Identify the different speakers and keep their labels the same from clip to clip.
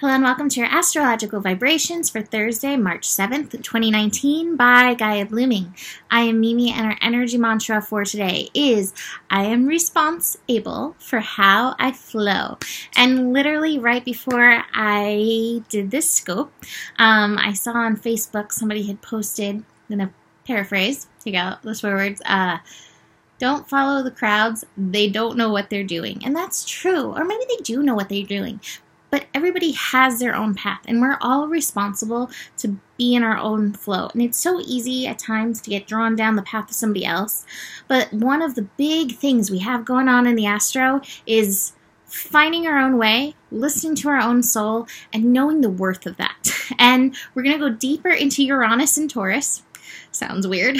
Speaker 1: Hello and welcome to your astrological vibrations for Thursday, March 7th, 2019 by Gaia Blooming. I am Mimi and our energy mantra for today is, I am responsible for how I flow. And literally right before I did this scope, I saw on Facebook somebody had posted, I'm going to paraphrase, take out those 4 words, don't follow the crowds, they don't know what they're doing. And that's true, or maybe they do know what they're doing. But everybody has their own path, and we're all responsible to be in our own flow. And it's so easy at times to get drawn down the path of somebody else. But one of the big things we have going on in the astro is finding our own way, listening to our own soul, and knowing the worth of that. And we're going to go deeper into Uranus and Taurus. Sounds weird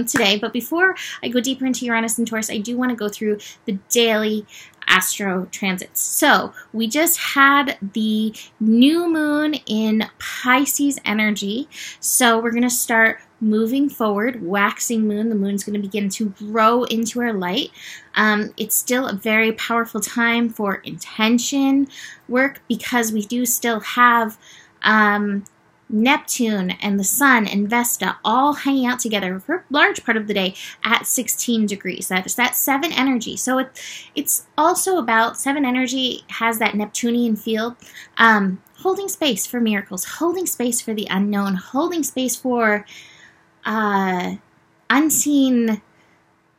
Speaker 1: today, but before I go deeper into Uranus and Taurus, I do want to go through the daily astro transits. So we just had the new moon in Pisces energy, so we're going to start moving forward, waxing moon. The moon's going to begin to grow into our light. It's still a very powerful time for intention work because we do still have Neptune and the Sun and Vesta all hanging out together for a large part of the day at 16 degrees. That's that 7 energy. So it's also about 7 energy has that Neptunian field, holding space for miracles, holding space for the unknown, holding space for unseen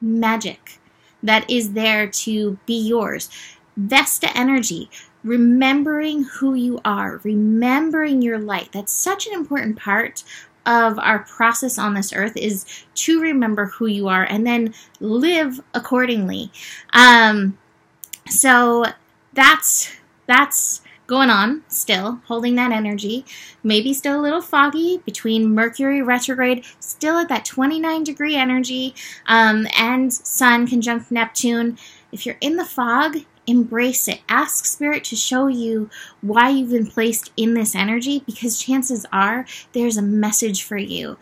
Speaker 1: magic that is there to be yours. Vesta energy, remembering who you are, remembering your light. That's such an important part of our process on this earth, is to remember who you are and then live accordingly. So that's going on still, holding that energy. Maybe still a little foggy between Mercury retrograde, still at that 29-degree energy, and Sun conjunct Neptune. If you're in the fog, embrace it. Ask Spirit to show you why you've been placed in this energy, because chances are there's a message for you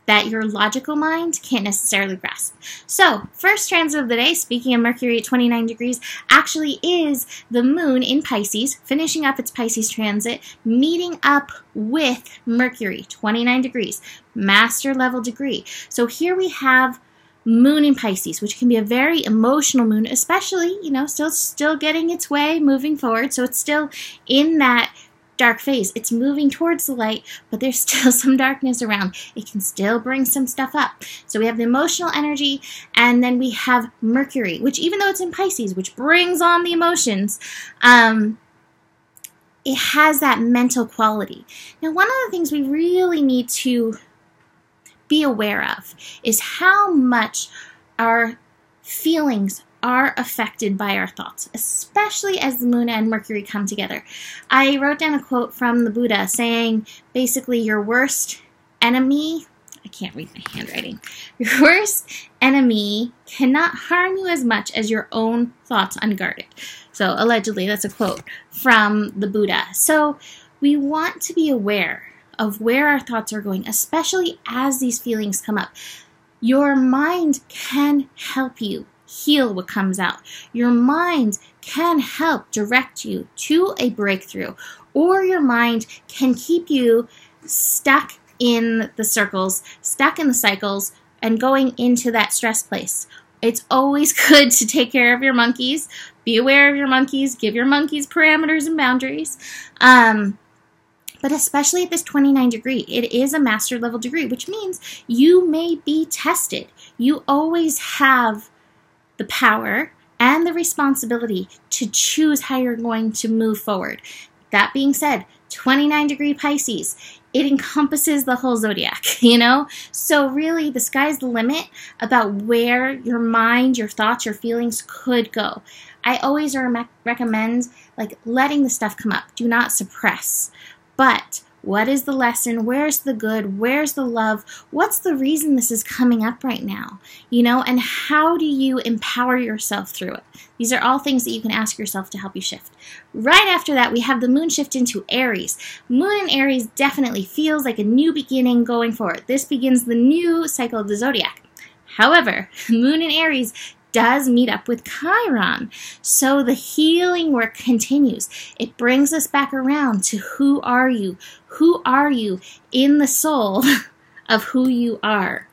Speaker 1: that your logical mind can't necessarily grasp. So, first transit of the day, speaking of Mercury at 29 degrees, actually is the moon in Pisces, finishing up its Pisces transit, meeting up with Mercury, 29 degrees, master level degree. So here we have moon in Pisces, which can be a very emotional moon, especially, still getting its way, moving forward. So it's still in that dark phase. It's moving towards the light, but there's still some darkness around. It can still bring some stuff up. So we have the emotional energy, and then we have Mercury, which even though it's in Pisces, which brings on the emotions, it has that mental quality. Now, one of the things we really need to be aware of is how much our feelings are affected by our thoughts, especially as the moon and Mercury come together. I wrote down a quote from the Buddha saying, basically, your worst enemy, I can't read my handwriting, your worst enemy cannot harm you as much as your own thoughts unguarded. So allegedly, that's a quote from the Buddha. So we want to be aware of where our thoughts are going, especially as these feelings come up. Your mind can help you heal what comes out. Your mind can help direct you to a breakthrough, or your mind can keep you stuck in the circles, stuck in the cycles, and going into that stress place. It's always good to take care of your monkeys, be aware of your monkeys, give your monkeys parameters and boundaries. But especially at this 29 degree, it is a master level degree, which means you may be tested. You always have the power and the responsibility to choose how you're going to move forward. That being said, 29 degree Pisces, it encompasses the whole zodiac, So really, the sky's the limit about where your mind, your thoughts, your feelings could go. I always recommend letting the stuff come up. Do not suppress. But what is the lesson? Where's the good? Where's the love? What's the reason this is coming up right now? And how do you empower yourself through it? These are all things that you can ask yourself to help you shift. Right after that, we have the moon shift into Aries. Moon in Aries definitely feels like a new beginning going forward. This begins the new cycle of the zodiac. However, moon in Aries does meet up with Chiron. So the healing work continues. It brings us back around to who are you? Who are you in the soul of who you are?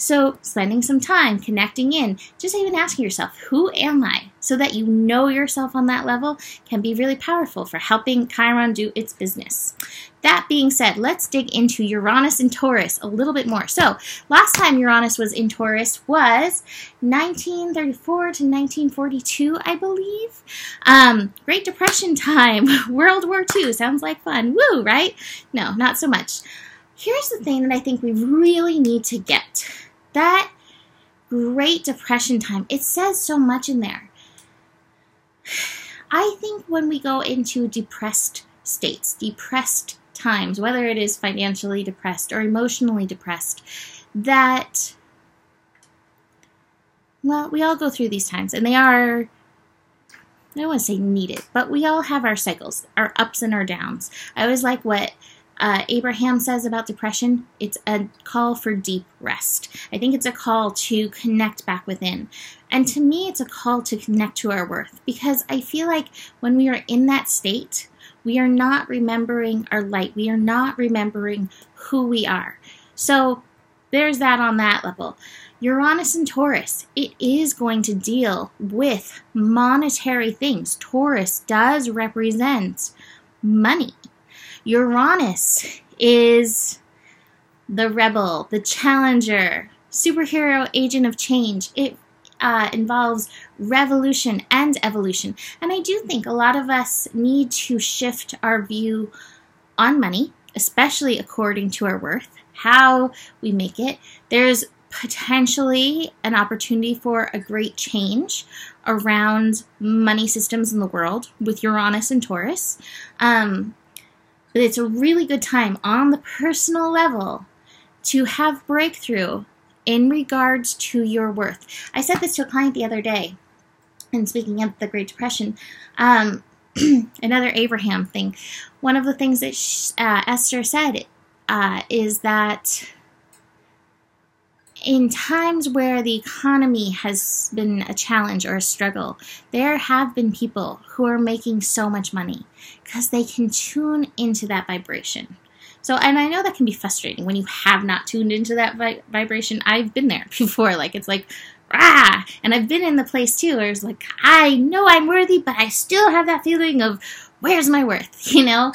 Speaker 1: So spending some time connecting in, just even asking yourself, who am I? So that you know yourself on that level can be really powerful for helping Chiron do its business. That being said, let's dig into Uranus and Taurus a little bit more. So last time Uranus was in Taurus was 1934 to 1942, I believe. Great Depression time, World War II, sounds like fun. Woo, right? No, not so much. Here's the thing that I think we really need to get. That Great Depression time, it says so much in there. I think when we go into depressed states, depressed times, whether it is financially depressed or emotionally depressed, that, well, we all go through these times, and they are, I don't want to say needed, but we all have our cycles, our ups and our downs. I always like what Abraham says about depression. It's a call for deep rest. I think it's a call to connect back within. And to me, it's a call to connect to our worth, because I feel like when we are in that state, we are not remembering our light. We are not remembering who we are. So there's that on that level. Uranus and Taurus, it is going to deal with monetary things. Taurus does represent money. Uranus is the rebel, the challenger, superhero agent of change. It involves revolution and evolution. And I do think a lot of us need to shift our view on money, especially according to our worth, how we make it. There's potentially an opportunity for a great change around money systems in the world with Uranus and Taurus. But it's a really good time on the personal level to have breakthrough in regards to your worth. I said this to a client the other day, and speaking of the Great Depression, another Abraham thing. One of the things that Esther said is that in times where the economy has been a challenge or a struggle, there have been people who are making so much money because they can tune into that vibration. So, and I know that can be frustrating when you have not tuned into that vibration. I've been there before. Like, it's like, rah! And I've been in the place too where it's like, I know I'm worthy, but I still have that feeling of, where's my worth? You know?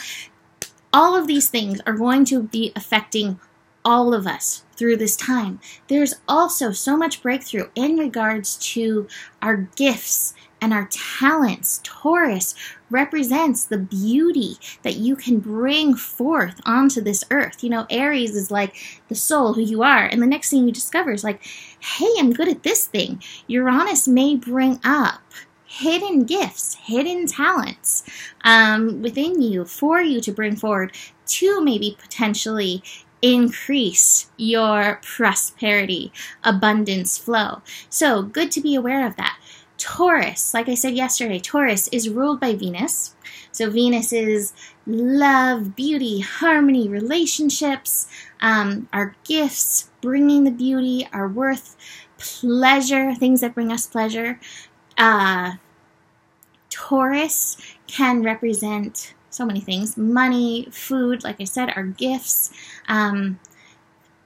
Speaker 1: All of these things are going to be affecting all of us through this time. There's also so much breakthrough in regards to our gifts and our talents. Taurus represents the beauty that you can bring forth onto this earth. You know, Aries is like the soul, who you are, and the next thing you discover is like, hey, I'm good at this thing. Uranus may bring up hidden gifts, hidden talents within you for you to bring forward to maybe potentially increase your prosperity, abundance, flow. So good to be aware of that. Taurus, like I said yesterday, Taurus is ruled by Venus. So Venus is love, beauty, harmony, relationships, our gifts, bringing the beauty, our worth, pleasure, things that bring us pleasure. Taurus can represent so many things. Money, food, like I said, our gifts,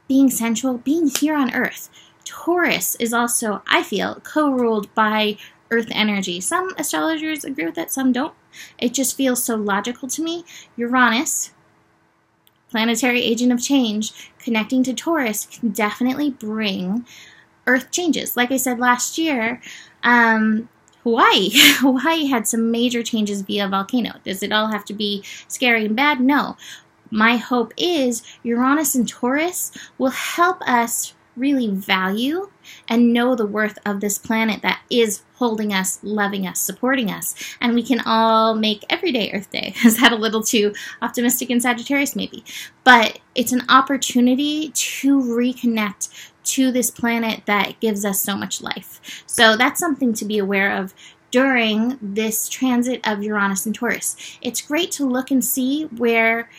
Speaker 1: being sensual, being here on Earth. Taurus is also, I feel, co-ruled by Earth energy. Some astrologers agree with that, some don't. It just feels so logical to me. Uranus, planetary agent of change, connecting to Taurus can definitely bring Earth changes. Like I said last year, Hawaii had some major changes via volcano. Does it all have to be scary and bad? No. My hope is Uranus and Taurus will help us really value and know the worth of this planet that is holding us, loving us, supporting us. And we can all make every day Earth Day. Is that a little too optimistic in Sagittarius? Maybe. But it's an opportunity to reconnect to this planet that gives us so much life. So that's something to be aware of during this transit of Uranus and Taurus. It's great to look and see where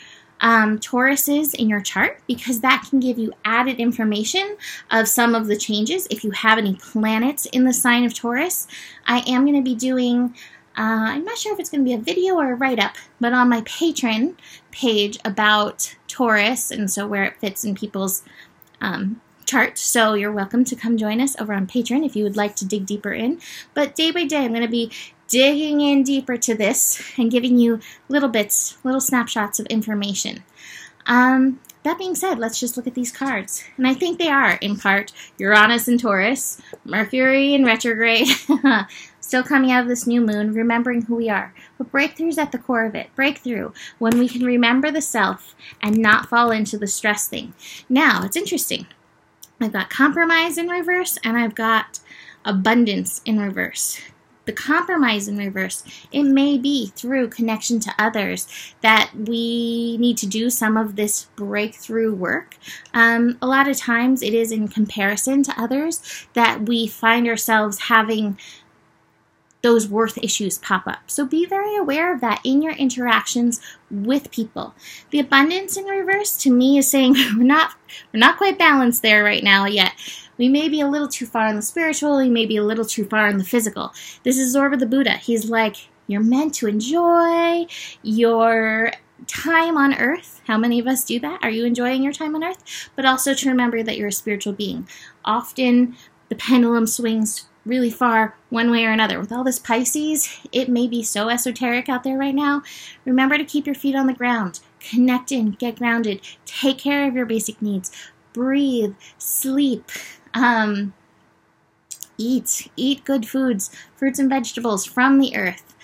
Speaker 1: Tauruses in your chart, because that can give you added information of some of the changes. If you have any planets in the sign of Taurus, I am going to be doing, I'm not sure if it's going to be a video or a write-up, but on my Patreon page about Taurus, and so where it fits in people's chart. So you're welcome to come join us over on Patreon if you would like to dig deeper in. But day by day, I'm going to be digging in deeper to this and giving you little bits, little snapshots of information. That being said, let's just look at these cards. And I think they are, in part, Uranus in Taurus, Mercury in retrograde, still coming out of this new moon, remembering who we are. But breakthrough's at the core of it. Breakthrough, when we can remember the self and not fall into the stress thing. Now, it's interesting. I've got compromise in reverse, and I've got abundance in reverse. The compromise in reverse, it may be through connection to others that we need to do some of this breakthrough work. A lot of times it is in comparison to others that we find ourselves having those worth issues pop up. So be very aware of that in your interactions with people. The abundance in reverse to me is saying we're not quite balanced there right now yet. We may be a little too far in the spiritual, we may be a little too far in the physical. This is Zorba the Buddha. He's like, you're meant to enjoy your time on earth. How many of us do that? Are you enjoying your time on earth? But also to remember that you're a spiritual being. Often the pendulum swings really far one way or another. With all this Pisces, it may be so esoteric out there right now. Remember to keep your feet on the ground. Connect in, get grounded, take care of your basic needs. Breathe, sleep, eat good foods, fruits and vegetables from the earth.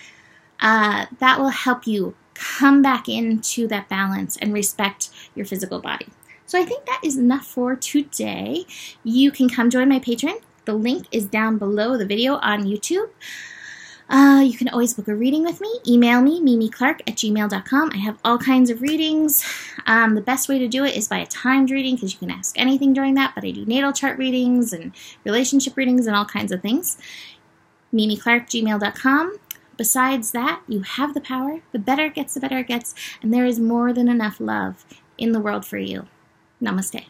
Speaker 1: That will help you come back into that balance and respect your physical body. So I think that is enough for today. You can come join my Patreon. The link is down below the video on YouTube. You can always book a reading with me. Email me, mimiclark@gmail.com. I have all kinds of readings. The best way to do it is by a timed reading, because you can ask anything during that, but I do natal chart readings and relationship readings and all kinds of things. mimiclark@gmail.com. Besides that, you have the power. The better it gets, the better it gets, and there is more than enough love in the world for you. Namaste.